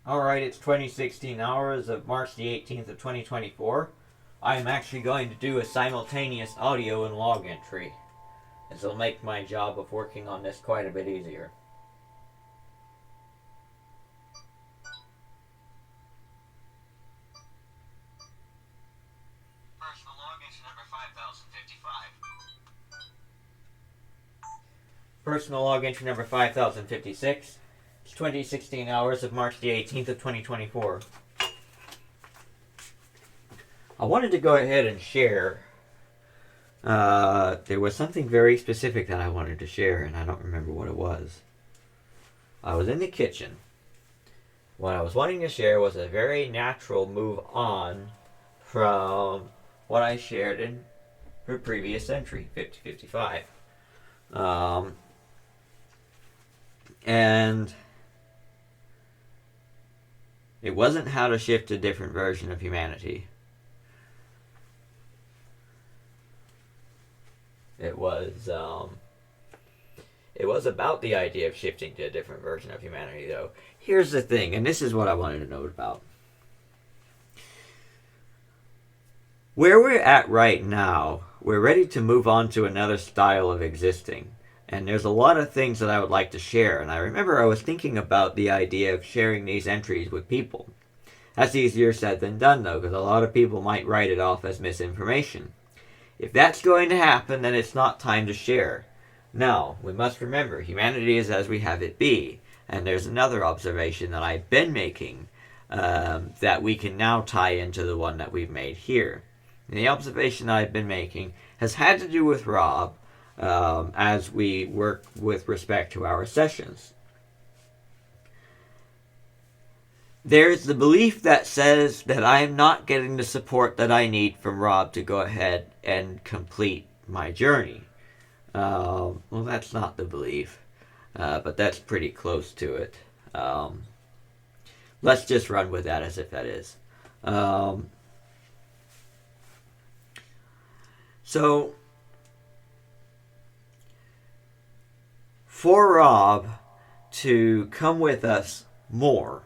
Alright, it's 2016 hours of March the 18th of 2024. I am actually going to do a simultaneous audio and log entry. This will make my job of working on this quite a bit easier. Personal log entry number 5055. Personal log entry number 5056. It's 2016 hours of March the 18th of 2024. I wanted to go ahead and share. There was something very specific that I wanted to share, and I don't remember what it was. I was in the kitchen. What I was wanting to share was a very natural move on from what I shared in the previous entry, 5055. And it wasn't how to shift a different version of humanity. It was about the idea of shifting to a different version of humanity, though. Here's the thing, and this is what I wanted to note about. Where we're at right now, we're ready to move on to another style of existing. And there's a lot of things that I would like to share. And I remember I was thinking about the idea of sharing these entries with people. That's easier said than done, though, because a lot of people might write it off as misinformation. If that's going to happen, then it's not time to share. Now, we must remember, humanity is as we have it be. And there's another observation that I've been making that we can now tie into the one that we've made here. And the observation that I've been making has had to do with Rob as we work with respect to our sessions. There's the belief that says that I am not getting the support that I need from Rob to go ahead and complete my journey. Well, that's not the belief, but that's pretty close to it. Let's just run with that as if that is. So, for Rob to come with us more,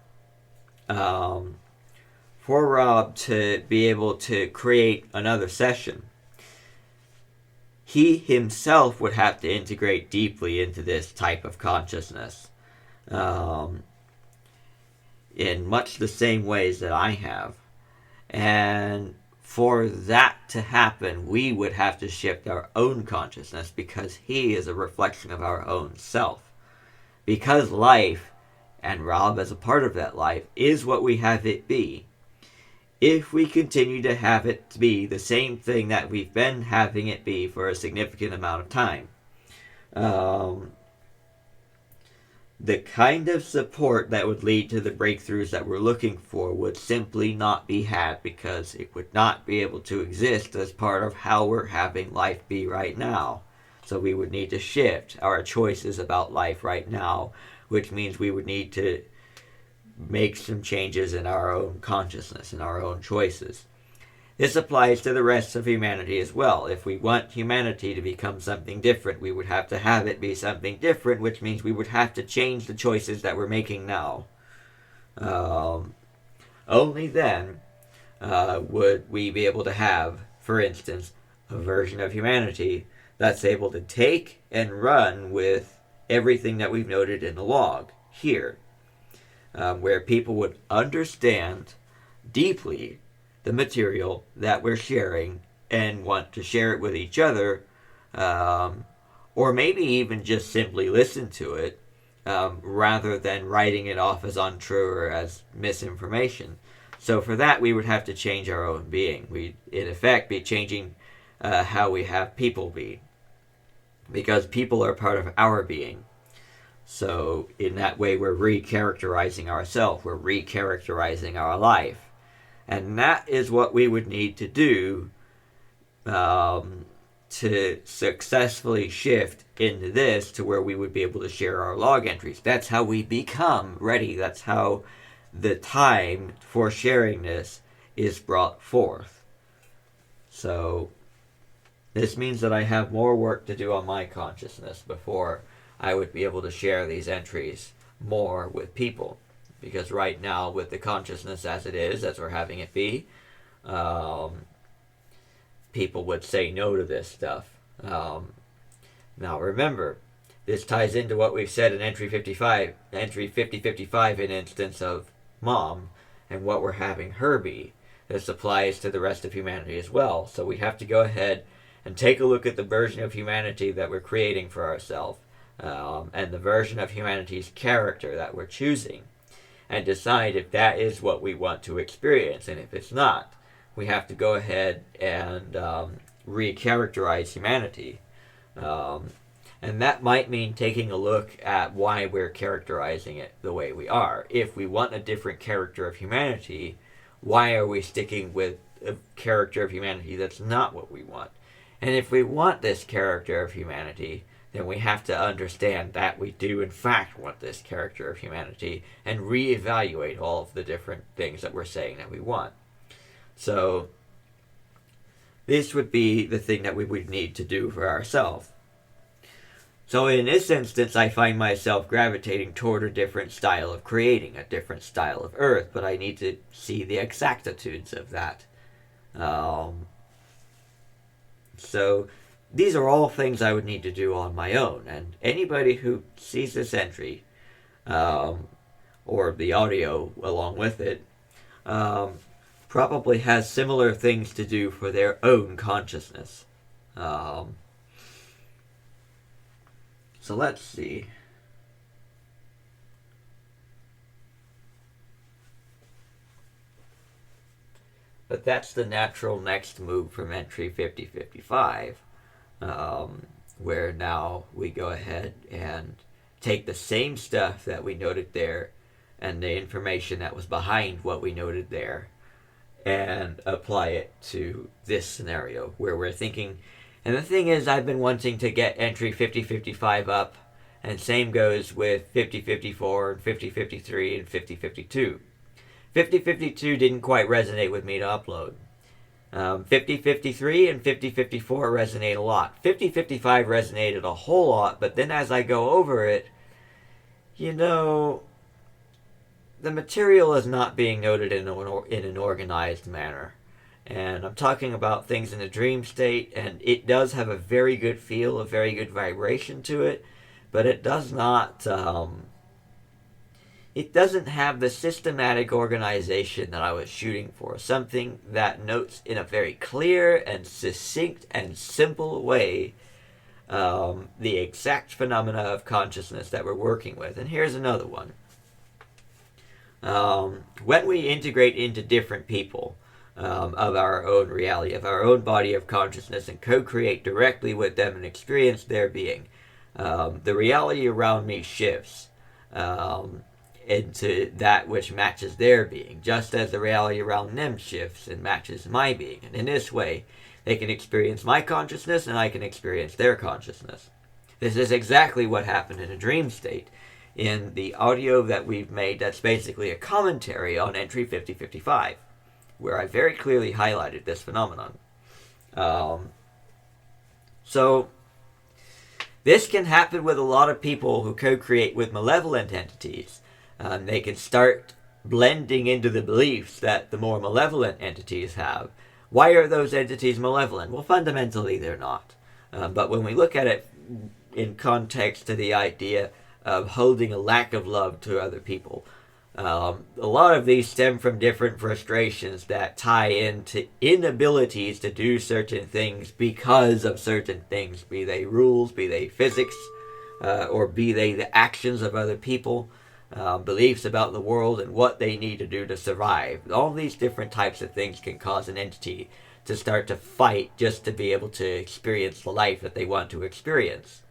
for Rob to be able to create another session, he himself would have to integrate deeply into this type of consciousness in much the same ways that I have. And for that to happen, we would have to shift our own consciousness because he is a reflection of our own self. Because life, and Rob as a part of that life, is what we have it be. If we continue to have it be the same thing that we've been having it be for a significant amount of time, the kind of support that would lead to the breakthroughs that we're looking for would simply not be had because it would not be able to exist as part of how we're having life be right now. So we would need to shift our choices about life right now, which means we would need to make some changes in our own consciousness and our own choices. This applies to the rest of humanity as well. If we want humanity to become something different, we would have to have it be something different, which means we would have to change the choices that we're making now. Only then would we be able to have, for instance, a version of humanity that's able to take and run with everything that we've noted in the log here, where people would understand deeply the material that we're sharing and want to share it with each other, or maybe even just simply listen to it rather than writing it off as untrue or as misinformation. So for that, we would have to change our own being. We'd, in effect, be changing how we have people be, because people are part of our being. So in that way, we're recharacterizing ourselves. We're recharacterizing our life. And that is what we would need to do to successfully shift into this to where we would be able to share our log entries. That's how we become ready. That's how the time for sharing this is brought forth. So this means that I have more work to do on my consciousness before I would be able to share these entries more with people. because right now, with the consciousness as it is, as we're having it be, people would say no to this stuff. Now remember, this ties into what we've said in entry 5055 in instance of Mom, and what we're having her be. This applies to the rest of humanity as well. So we have to go ahead and take a look at the version of humanity that we're creating for ourselves, and the version of humanity's character that we're choosing, and decide if that is what we want to experience. And if it's not, we have to go ahead and recharacterize humanity. And that might mean taking a look at why we're characterizing it the way we are. If we want a different character of humanity, why are we sticking with a character of humanity that's not what we want? And if we want this character of humanity, then we have to understand that we do in fact want this character of humanity, and reevaluate all of the different things that we're saying that we want. So this would be the thing that we would need to do for ourselves. So in this instance, I find myself gravitating toward a different style of creating, a different style of earth, but I need to see the exactitudes of that. So these are all things I would need to do on my own, and anybody who sees this entry, or the audio along with it, probably has similar things to do for their own consciousness. So let's see. But that's the natural next move from entry 5055, where now we go ahead and take the same stuff that we noted there and the information that was behind what we noted there, and apply it to this scenario where we're thinking. And the thing is, I've been wanting to get entry 5055 up, and same goes with 5054 and 5053 and 5052. 5052 didn't quite resonate with me to upload. 5053 and 5054 resonate a lot. 5055 resonated a whole lot, but then as I go over it, the material is not being noted in an organized manner. And I'm talking about things in a dream state, and it does have a very good feel, a very good vibration to it, but it does not, it doesn't have the systematic organization that I was shooting for. Something that notes in a very clear and succinct and simple way the exact phenomena of consciousness that we're working with. And here's another one. When we integrate into different people, of our own reality, of our own body of consciousness, and co-create directly with them and experience their being, the reality around me shifts into that which matches their being, just as the reality around them shifts and matches my being. And in this way, they can experience my consciousness and I can experience their consciousness. This is exactly what happened in a dream state in the audio that we've made that's basically a commentary on entry 5055. Where I very clearly highlighted this phenomenon. So, this can happen with a lot of people who co-create with malevolent entities. They can start blending into the beliefs that the more malevolent entities have. Why are those entities malevolent? Well, fundamentally they're not. But when we look at it in context to the idea of holding a lack of love to other people, a lot of these stem from different frustrations that tie into inabilities to do certain things because of certain things, be they rules, be they physics, or be they the actions of other people, beliefs about the world and what they need to do to survive. All these different types of things can cause an entity to start to fight just to be able to experience the life that they want to experience,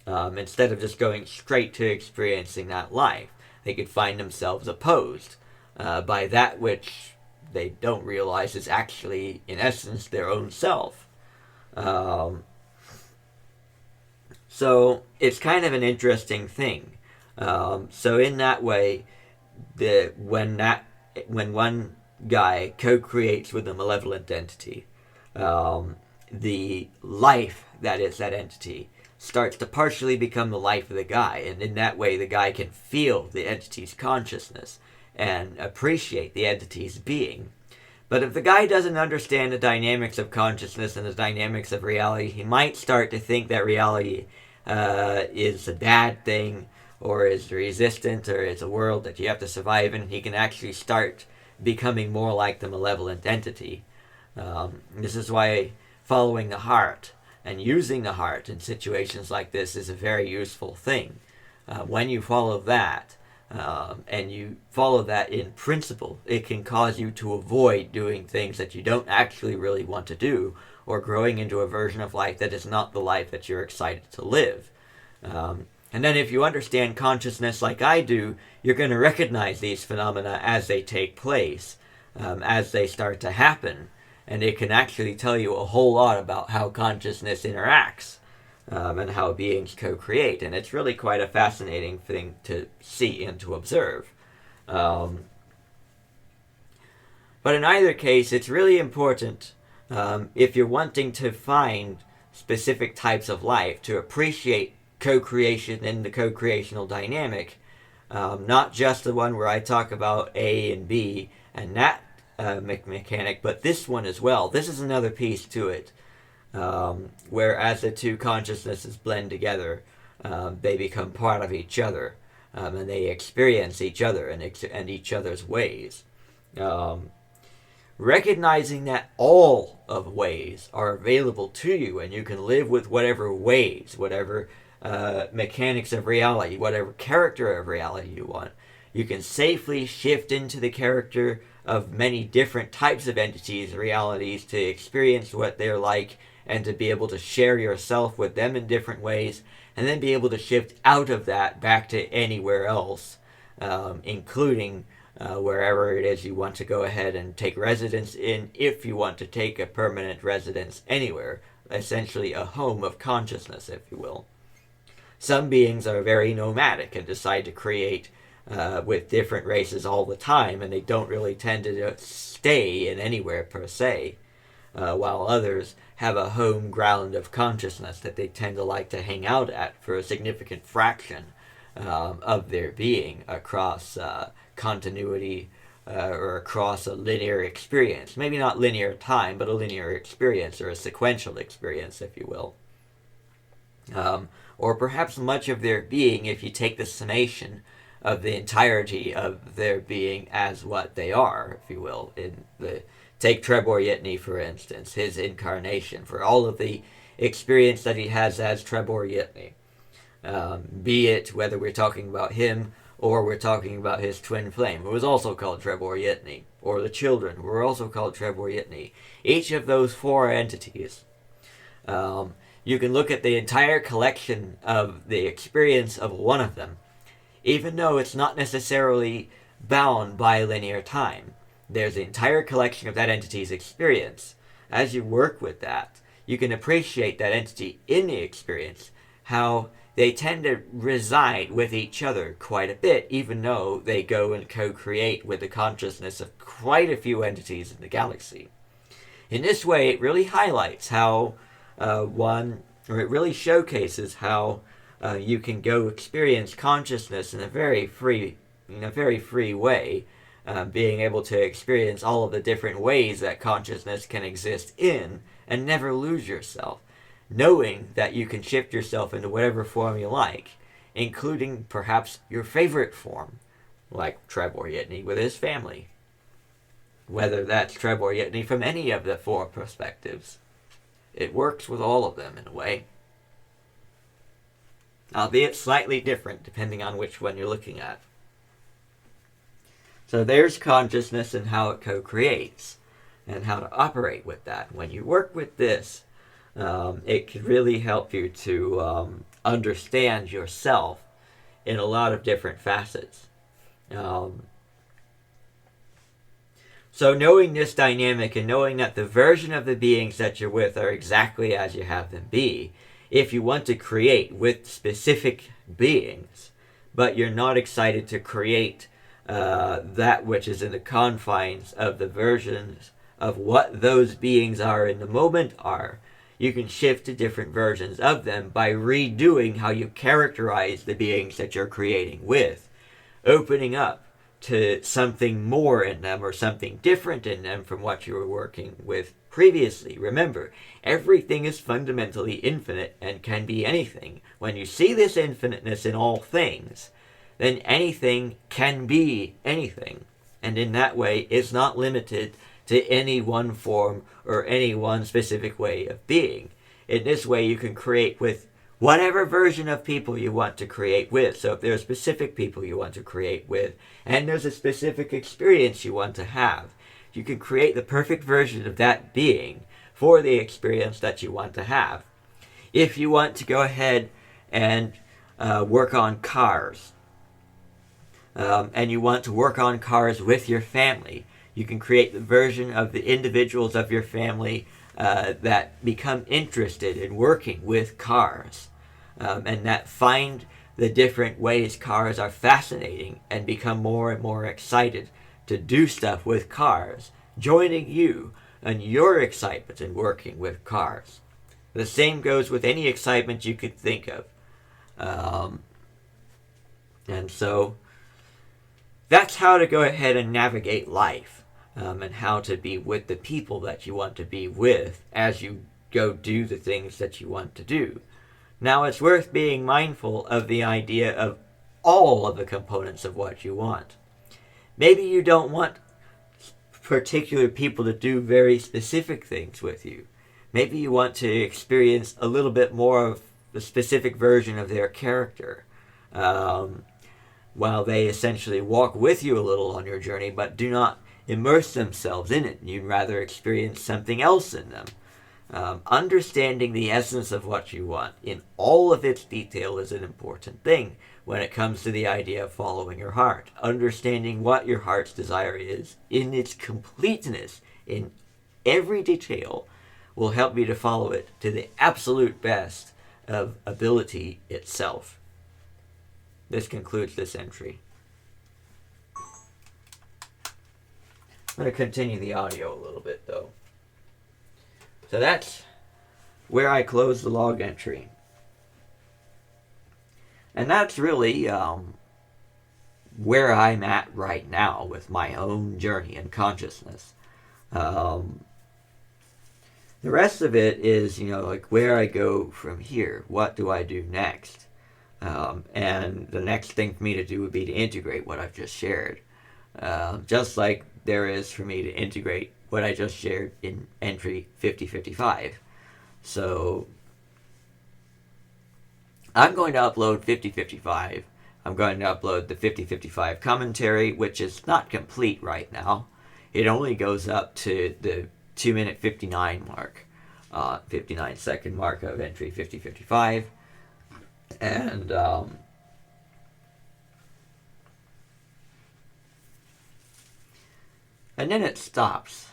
instead of just going straight to experiencing that life. They could find themselves opposed by that which they don't realize is actually, in essence, their own self. So it's kind of an interesting thing. So in that way, when one guy co-creates with a malevolent entity, the life that is that entity starts to partially become the life of the guy, and in that way the guy can feel the entity's consciousness and appreciate the entity's being. But if the guy doesn't understand the dynamics of consciousness and the dynamics of reality, he might start to think that reality is a bad thing, or is resistant, or is a world that you have to survive in. He can actually start becoming more like the malevolent entity. This is why following the heart and using the heart in situations like this is a very useful thing. When you follow that, and you follow that in principle, it can cause you to avoid doing things that you don't actually really want to do, or growing into a version of life that is not the life that you're excited to live. And then if you understand consciousness like I do, you're going to recognize these phenomena as they take place, as they start to happen, and it can actually tell you a whole lot about how consciousness interacts. And how beings co-create, and it's really quite a fascinating thing to see and to observe. But in either case, it's really important, if you're wanting to find specific types of life, to appreciate co-creation and the co-creational dynamic, not just the one where I talk about A and B and that mechanic, but this one as well. This is another piece to it. Whereas the two consciousnesses blend together, they become part of each other, and they experience each other and each other's ways. Recognizing that all of ways are available to you, and you can live with whatever ways, whatever mechanics of reality, whatever character of reality you want. You can safely shift into the character of many different types of entities, realities, to experience what they're like, and to be able to share yourself with them in different ways, and then be able to shift out of that back to anywhere else, including wherever it is you want to go ahead and take residence in, if you want to take a permanent residence anywhere, essentially a home of consciousness, if you will. Some beings are very nomadic and decide to create with different races all the time, and they don't really tend to stay in anywhere per se, while others have a home ground of consciousness that they tend to like to hang out at for a significant fraction of their being across continuity or across a linear experience. Maybe not linear time, but a linear experience, or a sequential experience, if you will. Or perhaps much of their being, if you take the summation of the entirety of their being as what they are, if you will. Take Trebor Yitney, for instance, his incarnation, for all of the experience that he has as Trebor Yitney. Be it whether we're talking about him or we're talking about his twin flame, who was also called Trebor Yitney, or the children, who were also called Trebor Yitney. Each of those four entities, you can look at the entire collection of the experience of one of them, even though it's not necessarily bound by linear time. There's the entire collection of that entity's experience. As you work with that, you can appreciate that entity in the experience, how they tend to reside with each other quite a bit, even though they go and co-create with the consciousness of quite a few entities in the galaxy. In this way, it really highlights how it really showcases how you can go experience consciousness in a very free way, being able to experience all of the different ways that consciousness can exist in, and never lose yourself, knowing that you can shift yourself into whatever form you like, including perhaps your favorite form, like Trebor Yitney with his family, whether that's Trebor Yitney from any of the four perspectives. It works with all of them in a way, albeit slightly different depending on which one you're looking at. So there's consciousness and how it co-creates, and how to operate with that. When you work with this, it can really help you to understand yourself in a lot of different facets. So knowing this dynamic, and knowing that the version of the beings that you're with are exactly as you have them be, if you want to create with specific beings, but you're not excited to create that which is in the confines of the versions of what those beings are in the moment are, you can shift to different versions of them by redoing how you characterize the beings that you're creating with, opening up to something more in them or something different in them from what you were working with previously. Remember, everything is fundamentally infinite and can be anything. When you see this infiniteness in all things, then anything can be anything. And in that way, it's not limited to any one form or any one specific way of being. In this way, you can create with whatever version of people you want to create with. So if there are specific people you want to create with, and there's a specific experience you want to have, you can create the perfect version of that being for the experience that you want to have. If you want to go ahead and work on cars, and you want to work on cars with your family, you can create the version of the individuals of your family that become interested in working with cars, and that find the different ways cars are fascinating and become more and more excited to do stuff with cars, joining you and your excitement in working with cars. The same goes with any excitement you could think of. And so that's how to go ahead and navigate life, and how to be with the people that you want to be with as you go do the things that you want to do. Now, it's worth being mindful of the idea of all of the components of what you want. Maybe you don't want particular people to do very specific things with you. Maybe you want to experience a little bit more of the specific version of their character, while they essentially walk with you a little on your journey, but do not immerse themselves in it. You'd rather experience something else in them. Understanding the essence of what you want in all of its detail is an important thing when it comes to the idea of following your heart. Understanding what your heart's desire is in its completeness, in every detail, will help you to follow it to the absolute best of ability itself. This concludes this entry. I'm going to continue the audio a little bit, though. So that's where I close the log entry. And that's really where I'm at right now with my own journey in consciousness. The rest of it is, like where I go from here. What do I do next? And the next thing for me to do would be to integrate what I've just shared. Just like there is for me to integrate what I just shared in entry 5055. So I'm going to upload 5055. I'm going to upload the 5055 commentary, which is not complete right now. It only goes up to the 2-minute 59 mark, 59-second mark of entry 5055. And then it stops.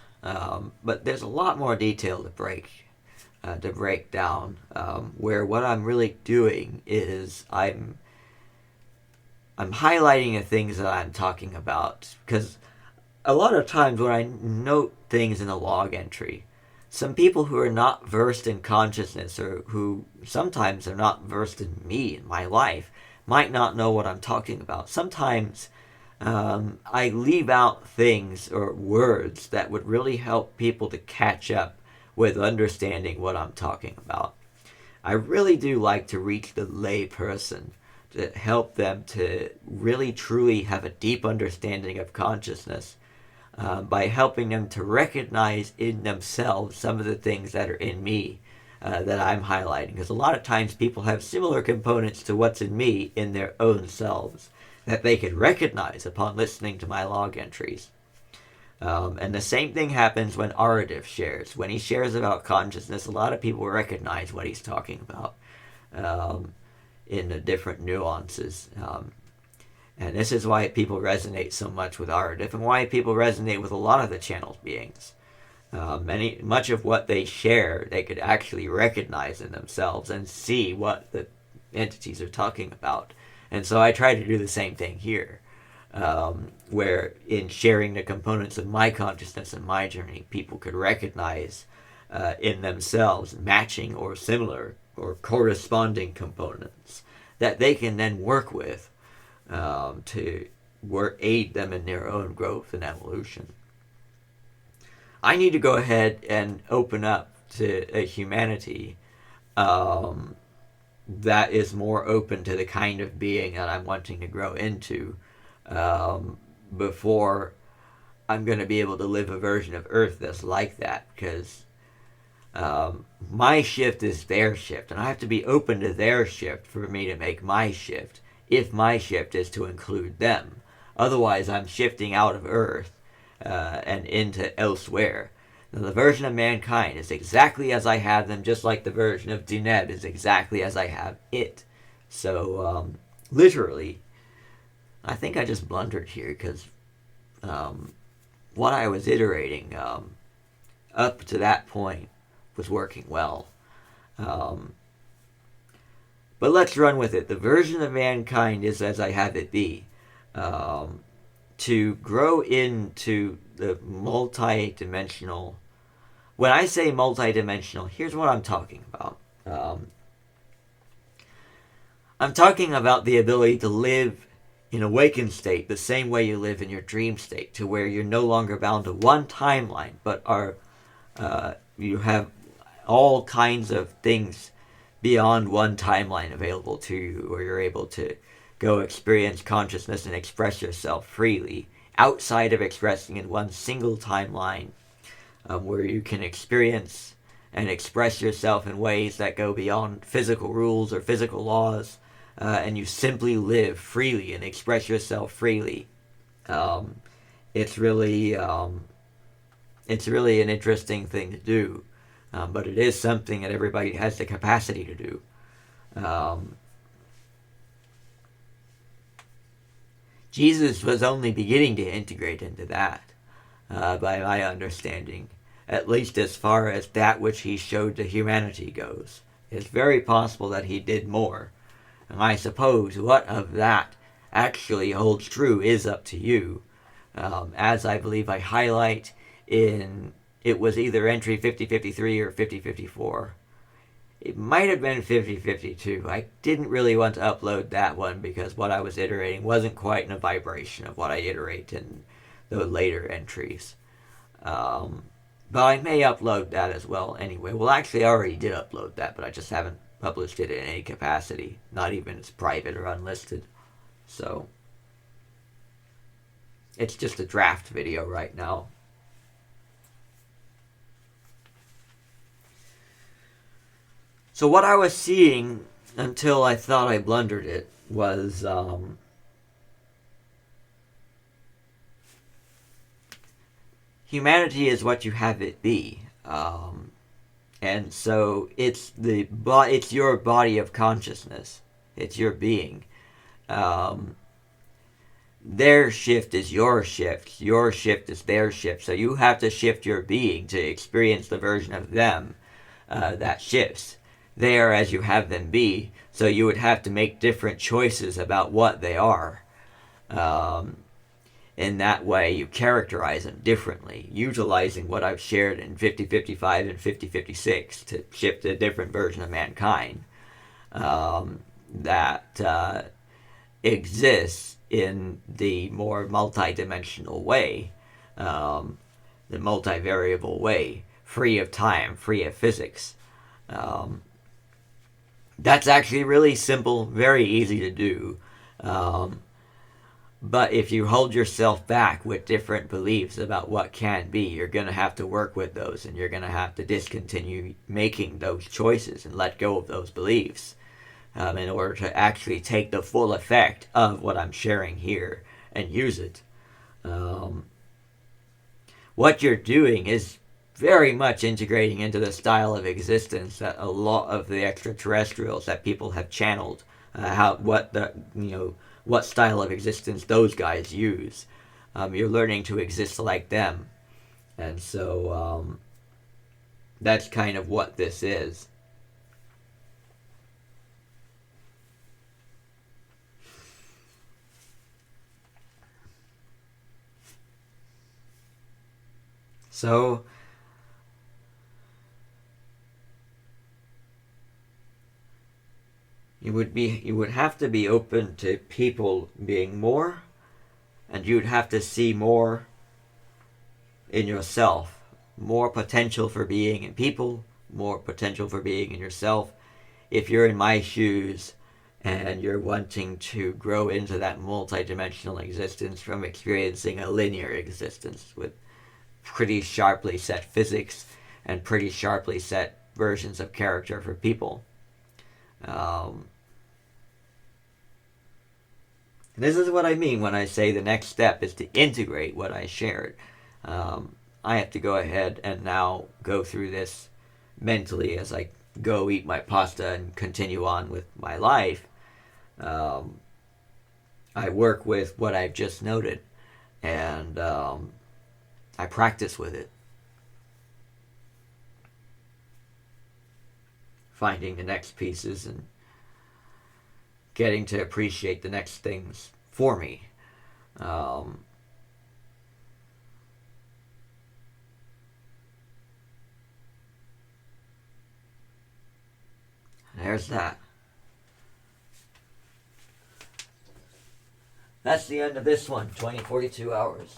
But there's a lot more detail to break down. Where what I'm really doing is I'm highlighting the things that I'm talking about, because a lot of times when I note things in a log entry, some people who are not versed in consciousness, or who sometimes are not versed in me, in my life, might not know what I'm talking about. Sometimes I leave out things or words that would really help people to catch up with understanding what I'm talking about. I really do like to reach the lay person, to help them to really truly have a deep understanding of consciousness, by helping them to recognize in themselves some of the things that are in me that I'm highlighting. Because a lot of times people have similar components to what's in me in their own selves that they could recognize upon listening to my log entries. And the same thing happens when Aradif shares. When he shares about consciousness, a lot of people recognize what he's talking about in the different nuances. And this is why people resonate so much with Aradif, and why people resonate with a lot of the channel's beings. Much of what they share, they could actually recognize in themselves and see what the entities are talking about. And so I try to do the same thing here, where in sharing the components of my consciousness and my journey, people could recognize in themselves, matching or similar or corresponding components that they can then work with to aid them in their own growth and evolution. I need to go ahead and open up to a humanity that is more open to the kind of being that I'm wanting to grow into before I'm going to be able to live a version of Earth that's like that, because my shift is their shift, and I have to be open to their shift for me to make my shift, if my shift is to include them. Otherwise, I'm shifting out of Earth and into elsewhere. Now, the version of mankind is exactly as I have them, just like the version of Deneb is exactly as I have it. So, literally, I think I just blundered here, because what I was iterating up to that point was working well. But let's run with it. The version of mankind is as I have it be. To grow into the multi-dimensional... When I say multi-dimensional, here's what I'm talking about. I'm talking about the ability to live in awakened state the same way you live in your dream state, to where you're no longer bound to one timeline, but are you have all kinds of things beyond one timeline available to you, where you're able to go experience consciousness and express yourself freely outside of expressing in one single timeline, where you can experience and express yourself in ways that go beyond physical rules or physical laws, and you simply live freely and express yourself freely. It's really an interesting thing to do, but it is something that everybody has the capacity to do. Jesus was only beginning to integrate into that, by my understanding, at least as far as that which he showed to humanity goes. It's very possible that he did more, and I suppose what of that actually holds true is up to you, as I believe I highlight in, it was either entry 5053 or 5054. It might have been 5052. I didn't really want to upload that one because what I was iterating wasn't quite in a vibration of what I iterate in the later entries. But I may upload that as well anyway. Well, actually, I already did upload that, but I just haven't published it in any capacity, not even as private or unlisted. So, it's just a draft video right now. So what I was seeing until I thought I blundered it was humanity is what you have it be, and so it's your body of consciousness, it's your being. Their shift is your shift is their shift. So you have to shift your being to experience the version of them that shifts. They are as you have them be, so you would have to make different choices about what they are. In that way, you characterize them differently, utilizing what I've shared in 5055 and 5056 to shift a different version of mankind that exists in the more multidimensional way, the multivariable way, free of time, free of physics. That's actually really simple, very easy to do. But if you hold yourself back with different beliefs about what can be, you're going to have to work with those, and you're going to have to discontinue making those choices and let go of those beliefs in order to actually take the full effect of what I'm sharing here and use it. What you're doing is very much integrating into the style of existence that a lot of the extraterrestrials that people have channeled, what style of existence those guys use. You're learning to exist like them, and so that's kind of what this is. So you would have to be open to people being more, and you'd have to see more in yourself, more potential for being in people, more potential for being in yourself. If you're in my shoes and you're wanting to grow into that multidimensional existence from experiencing a linear existence with pretty sharply set physics and pretty sharply set versions of character for people. This is what I mean when I say the next step is to integrate what I shared. I have to go ahead and now go through this mentally as I go eat my pasta and continue on with my life. I work with what I've just noted, and I practice with it. Finding the next pieces and getting to appreciate the next things for me. There's that. That's the end of this one, 2042 hours.